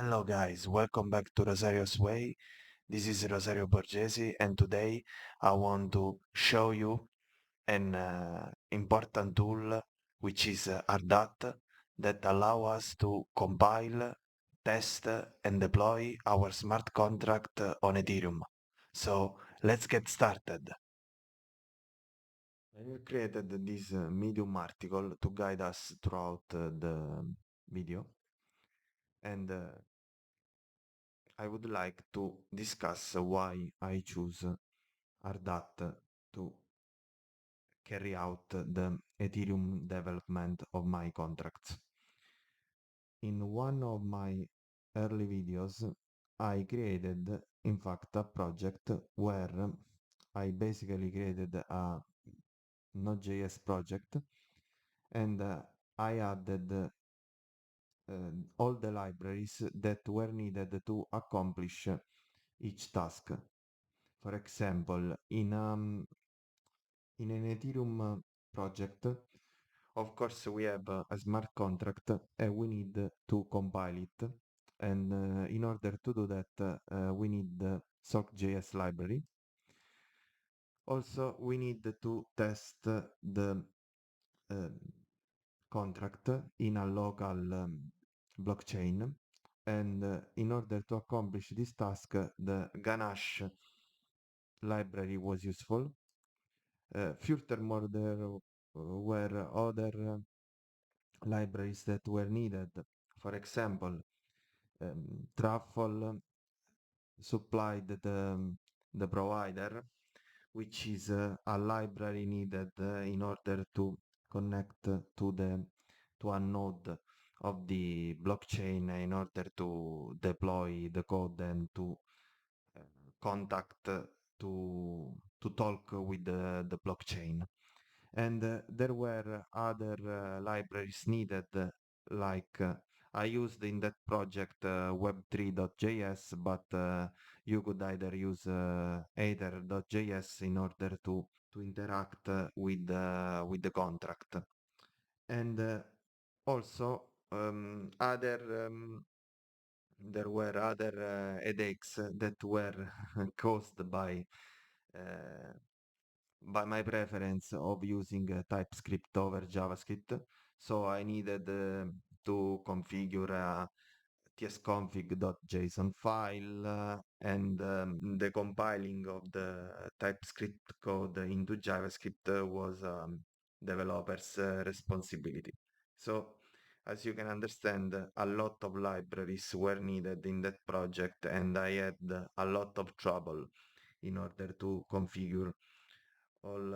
Hello guys, welcome back to Rosario's Way. This is Rosario Borgesi and today I want to show you an important tool which is Ardat that allow us to compile, test and deploy our smart contract on Ethereum. So let's get started. I have created this Medium article to guide us throughout the video and I would like to discuss why I choose Ardat to carry out the Ethereum development of my contracts. In one of my early videos, I created, in fact, a project where I basically created a Node.js project and I added all the libraries that were needed to accomplish each task. For example, in an Ethereum project, of course, we have a smart contract and we need to compile it. And in order to do that, we need the sock.js library. Also, we need to test the uh, contract in a local blockchain. And in order to accomplish this task, the Ganache library was useful. Furthermore, there were other libraries that were needed. For example, Truffle supplied the provider, which is a library needed in order to connect to a node of the blockchain in order to deploy the code and to uh, contact to talk with the blockchain. And there were other libraries needed, like I used in that project web3.js, but you could either use Ether.js in order to interact with the contract. And also other there were other headaches that were caused by my preference of using TypeScript over JavaScript. So I needed to configure a tsconfig.json file and the compiling of the TypeScript code into JavaScript was developer's responsibility. So as you can understand, a lot of libraries were needed in that project and I had a lot of trouble in order to configure all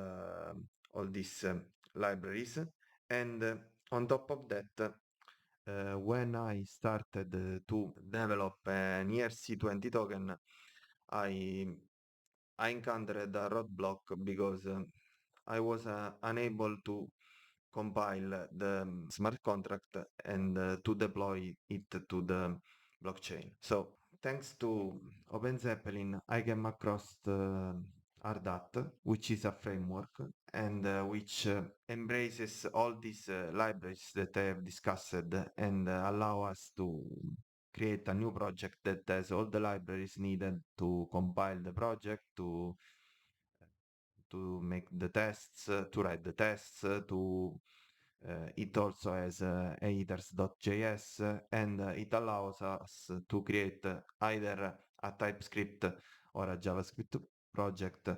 all these libraries. And on top of that, when I started to develop an ERC20 token, I I encountered a roadblock because I was unable to compile the smart contract and to deploy it to the blockchain. So thanks to OpenZeppelin, I came across Ardat, which is a framework and which embraces all these libraries that I have discussed and allow us to create a new project that has all the libraries needed to compile the project, to make the tests, to write the tests, to it also has headers.js and it allows us to create either a TypeScript or a JavaScript project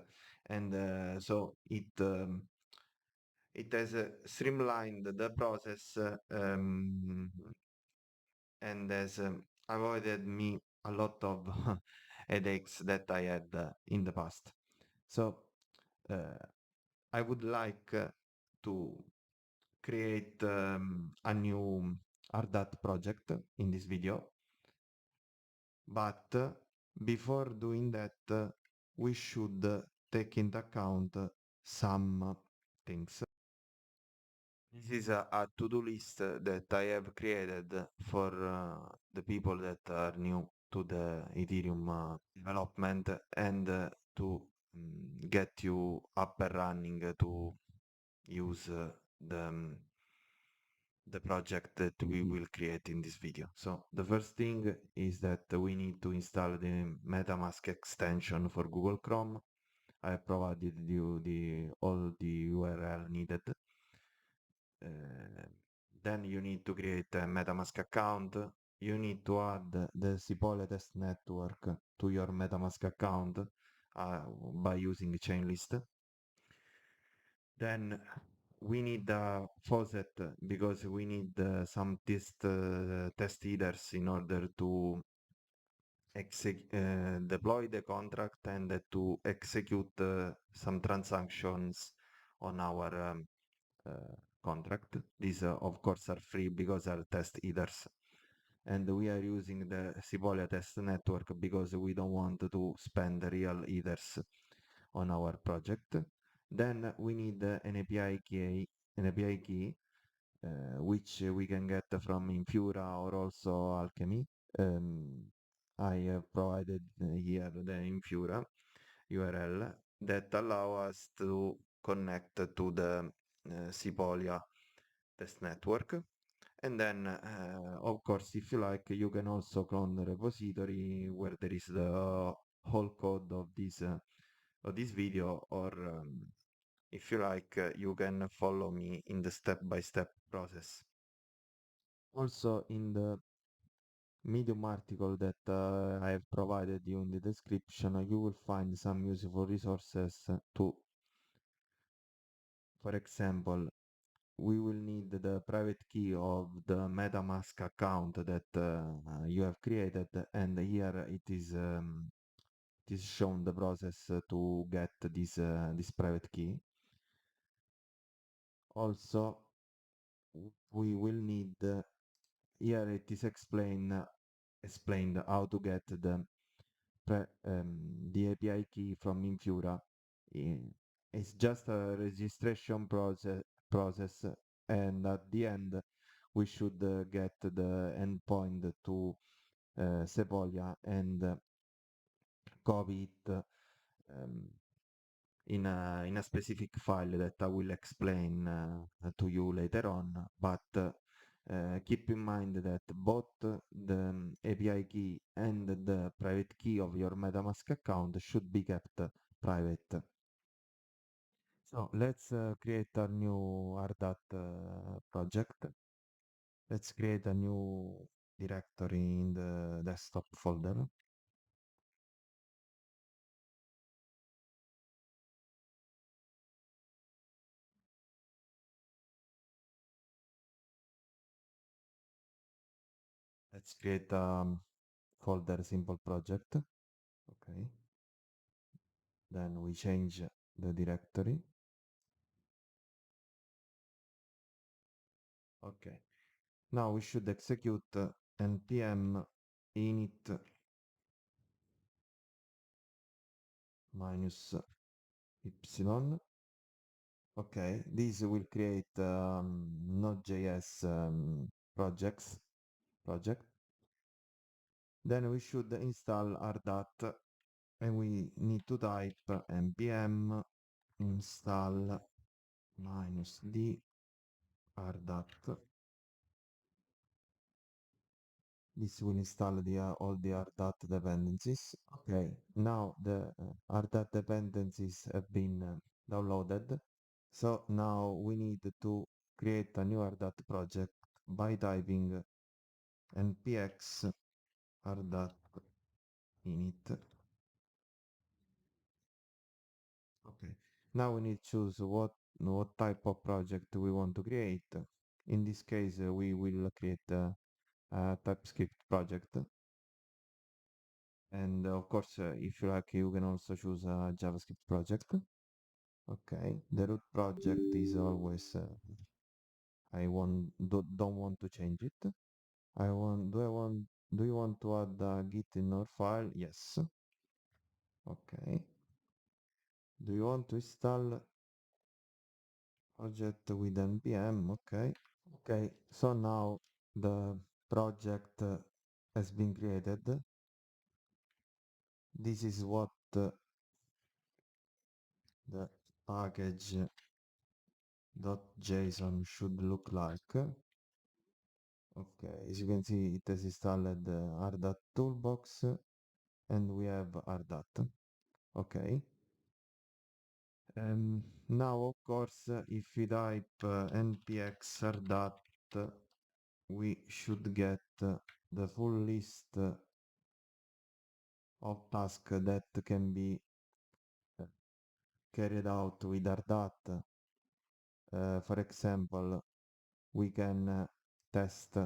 and so it has streamlined the process and has avoided me a lot of headaches that I had in the past. So uh, I would like to create a new Ardat project in this video, but before doing that, we should take into account some things. This is a to-do list that I have created for the people that are new to the Ethereum development and to get you up and running to use the the project that we will create in this video. So the first thing is that we need to install the MetaMask extension for Google Chrome. I have provided you all the URL needed. Uh, then you need to create a MetaMask account. You need to add the Sepolia test network to your MetaMask account by using Chainlist. Then we need a faucet because we need some test headers in order to deploy the contract and to execute some transactions on our contract. These, of course, are free because are test headers. And we are using the Sepolia test network because we don't want to spend real headers on our project. Then we need an API key, which we can get from Infura or also Alchemy. Um, I have provided here the Infura URL that allow us to connect to the Sepolia test network. And then, of course, if you like, you can also clone the repository where there is the whole code of this video, or if you like, you can follow me in the step-by-step process. Also, in the Medium article that I have provided you in the description, you will find some useful resources too. For example, we will need the private key of the MetaMask account that you have created, and here it is shown the process to get this private key. Also, we will need here it is explained how to get the API key from Infura. It's just a registration process, and at the end we should get the endpoint to Sepolia and copy it in a specific file that I will explain to you later on. But keep in mind that both the API key and the private key of your MetaMask account should be kept private. So let's create a new RDAT project. Let's create a new directory in the desktop folder. Let's create a folder simple project. Okay. Then we change the directory. Okay. Now we should execute npm init minus y. Okay, this will create Node.js project. Then we should install RDAT, and we need to type npm install -d RDAT. This will install all the RDAT dependencies. Okay, now the RDAT dependencies have been downloaded. So now we need to create a new RDAT project by typing npx RDAT init. Okay, now we need to choose what type of project we want to create. In this case, we will create a TypeScript project. And of course, if you like, you can also choose a JavaScript project. Okay, the root project is always don't want to change it. Do you want to add a git in our file? Yes. Okay. Do you want to install project with npm? Okay. Okay, so now the project has been created. This is what the package.json should look like. Okay, as you can see, it has installed the RDAT toolbox and we have RDAT. Okay. Now, of course, if we type npx RDAT, we should get the full list of tasks that can be uh, carried out with RDAT. For example, we can test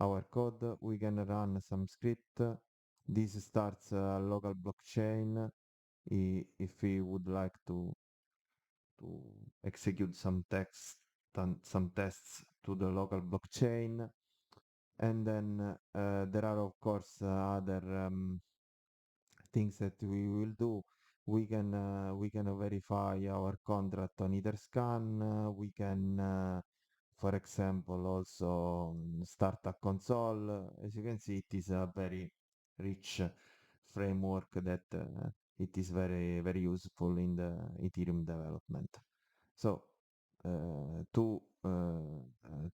our code, we can run some script. This starts a local blockchain if we would like to execute some tests to the local blockchain. And then there are of course other things that we will do. We can verify our contract on Etherscan. We can, for example, also start a console. As you can see, it is a very rich framework that it is very useful in the Ethereum development. So to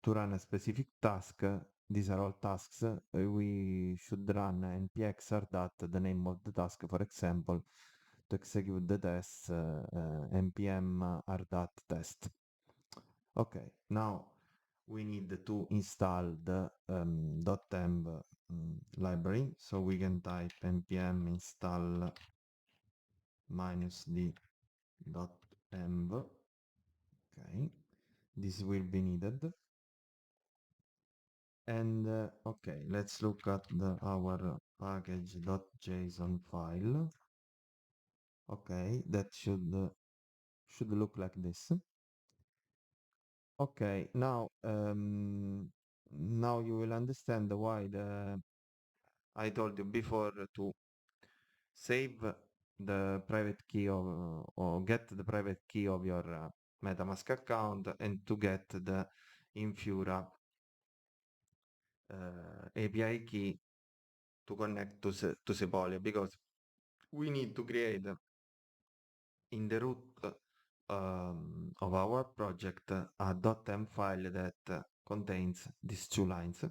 run a specific task, these are all tasks. We should run npx RDAT, the name of the task, for example, to execute the tests, npm RDAT test. Okay, now we need to install the .env library, so we can type npm install -d .env. Okay, this will be needed. And okay, let's look at our package.json file. Okay, that should look like this. Okay, now you will understand why I told you before to save the private key or get the private key of your MetaMask account and to get the Infura API key to connect to Sepolia, because we need to create in the root of our project a .m file that contains these two lines.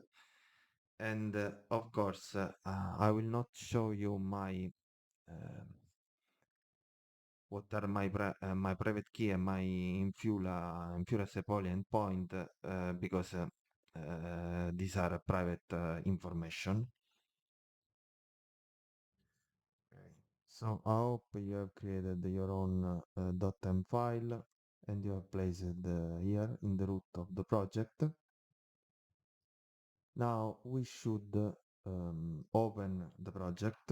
And of course, I will not show you uh, what are my private key and my Infura Sepolia endpoint because these are private information. Okay. So I hope you have created your own .m file and you have placed it here in the root of the project. Now we should open the project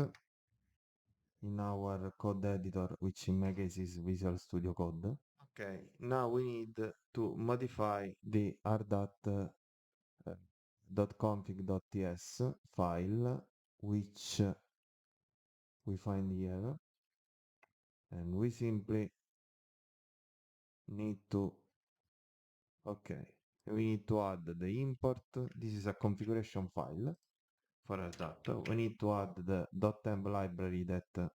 in our code editor, which in my case is Visual Studio Code. Okay, now we need to modify the rdat .config.ts file, which we find here, and we simply need to, okay, we need to add the import. This is a configuration file for rdat. We need to add the .temp library that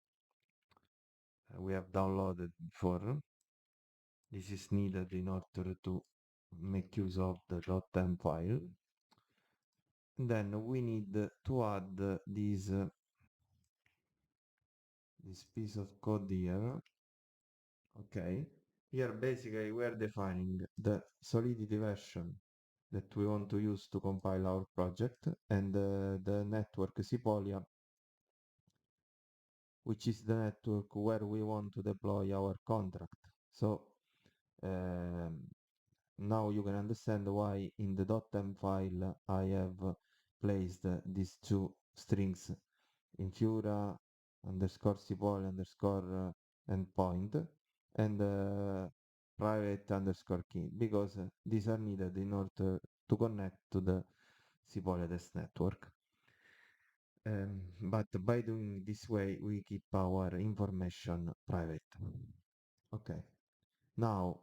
we have downloaded before. This is needed in order to make use of the .temp file. And then we need to add this piece of code here. Okay, here basically we are defining the Solidity version that we want to use to compile our project and the network Sepolia, which is the network where we want to deploy our contract. So um, now you can understand why in the .m file I have placed these two strings, Infura underscore Sepolia underscore endpoint and private underscore key, because these are needed in order to connect to the Sepolia test network. But by doing this way, we keep our information private. Okay. Now,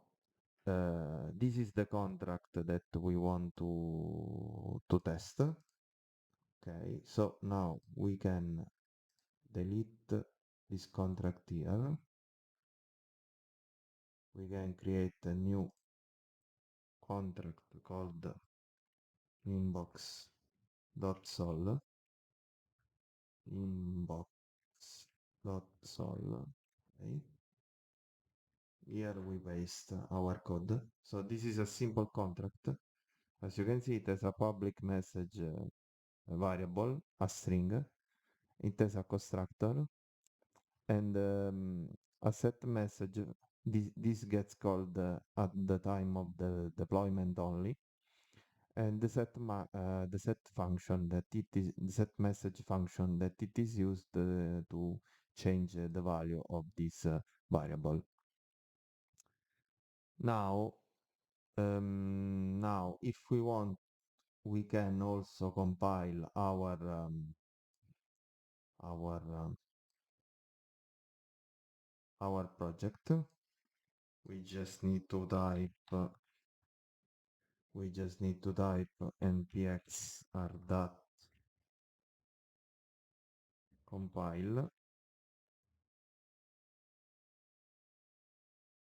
this is the contract that we want to test. Okay, so now we can delete this contract here. We can create a new contract called inbox dot sol, inbox dot sol. Okay. Here we paste our code. So this is a simple contract. As you can see, it has a public message variable, a string. It has a constructor and a set message. This gets called at the time of the deployment only. And the set function that it is the set message function that it is used to change the value of this variable. Now, now, if we want, we can also compile our um, our project. We just need to type npx r dot compile.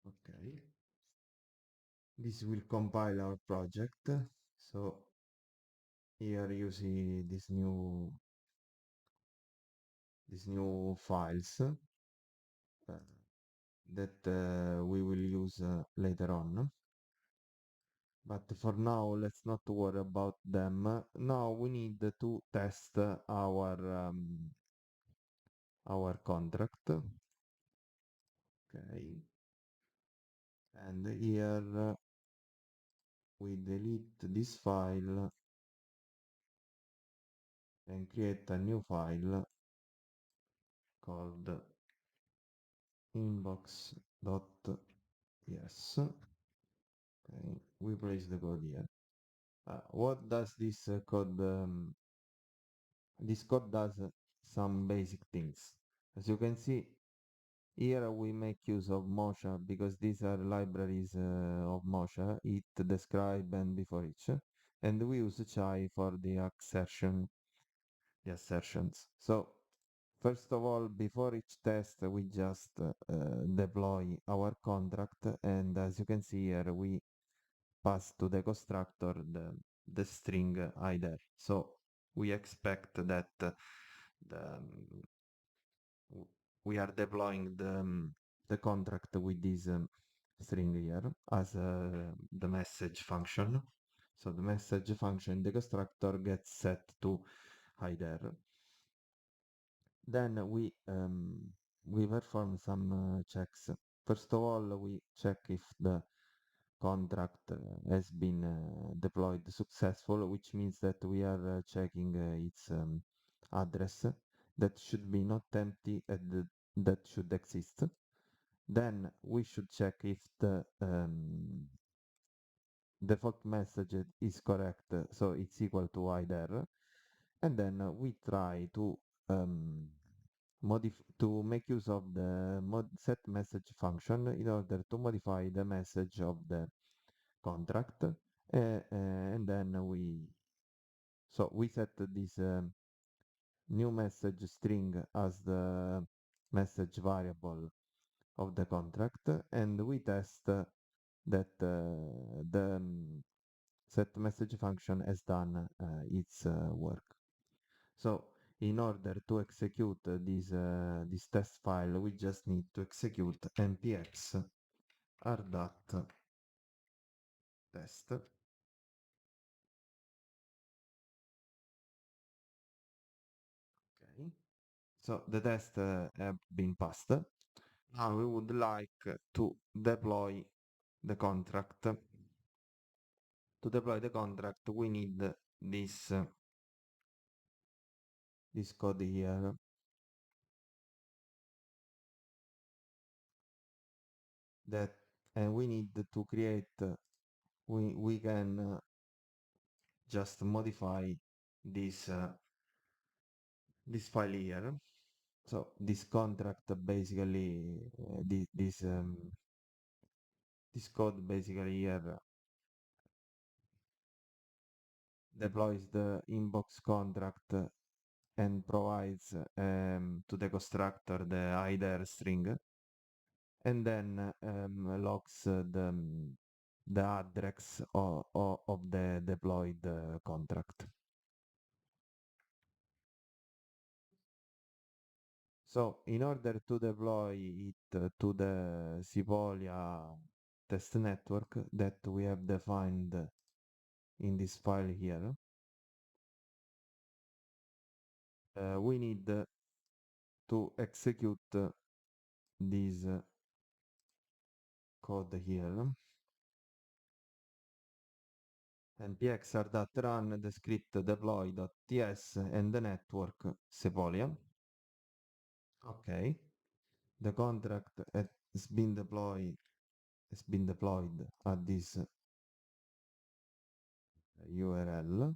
Okay, this will compile our project. So here you see these new files that we will use later on. But for now, let's not worry about them. Now we need to test our contract. Okay, and here we delete this file and create a new file called inbox.ps. Okay, we place the code here. What does this code? This code does some basic things. As you can see, here we make use of Mocha because these are libraries of Mocha, it, describe, and before each, and we use chai for the assertions. So first of all, before each test, we just deploy our contract, and as you can see here, we pass to the constructor the string either. So we expect that the we are deploying the contract with this string here as the message function. So the message function, the constructor gets set to either. Then we perform some checks. First of all, we check if the contract has been deployed successful, which means that we are checking its address that should be not empty and that should exist. Then we should check if the default message is correct, so it's equal to either, and then we try to um, make use of the set message function in order to modify the message of the contract, and then we set this new message string as the message variable of the contract, and we test that the set message function has done its work. So in order to execute this test file, we just need to execute npx r.test. Okay. So the test have been passed. Now we would like to deploy the contract. To deploy the contract, we need this code here that, and we need to create. We can just modify this file here. So this contract basically, this code basically here deploys the inbox contract and provides to the constructor the IDER string, and then logs the address of the deployed contract. So in order to deploy it to the Sipolia test network that we have defined in this file here, we need to execute this code here. npxr.run the script deploy.ts and the network Sepolia. Okay, the contract has been deployed at this URL.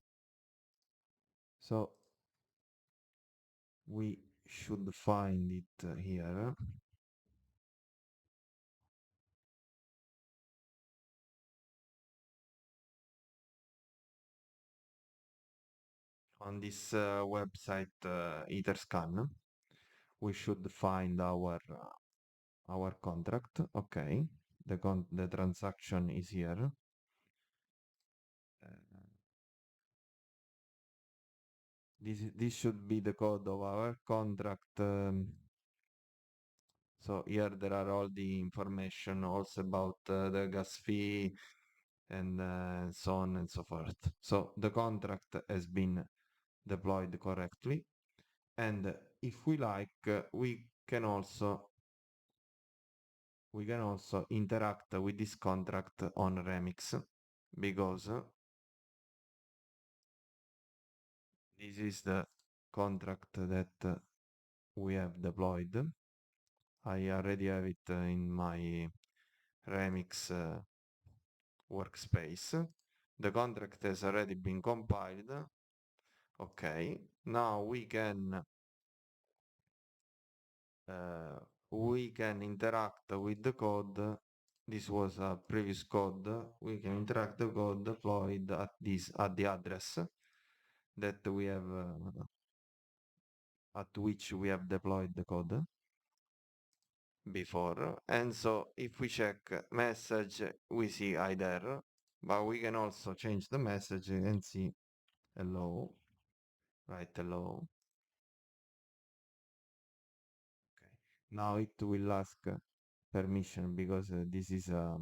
So we should find it here. On this website Etherscan, we should find our contract. Okay, the transaction is here. This should be the code of our contract. So here there are all the information also about the gas fee and so on and so forth. So the contract has been deployed correctly, and if we like, we can also interact with this contract on Remix, because this is the contract that we have deployed. I already have it in my Remix workspace. The contract has already been compiled. Okay, now we can interact with the code. This was a previous code. We can interact the code deployed at the address that we have at which we have deployed the code before. And so if we check message, we see either, but we can also change the message and see hello, write hello. Okay, now it will ask permission because this is a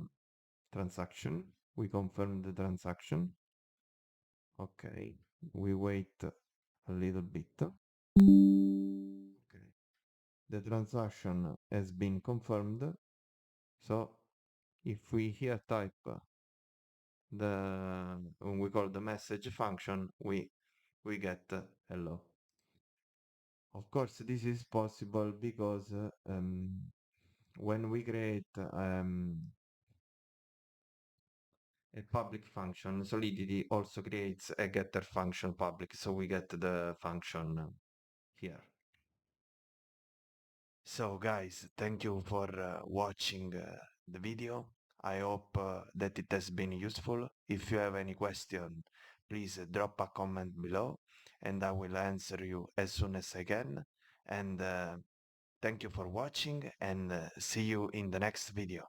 transaction. We confirm the transaction. Okay, we wait a little bit. Okay, the transaction has been confirmed. So if we here type when we call the message function, we get hello. Of course, this is possible because when we create a public function, Solidity also creates a getter function public, so we get the function here. So guys, thank you for watching the video. I hope that it has been useful. If you have any question, please drop a comment below and I will answer you as soon as I can. And thank you for watching and see you in the next video.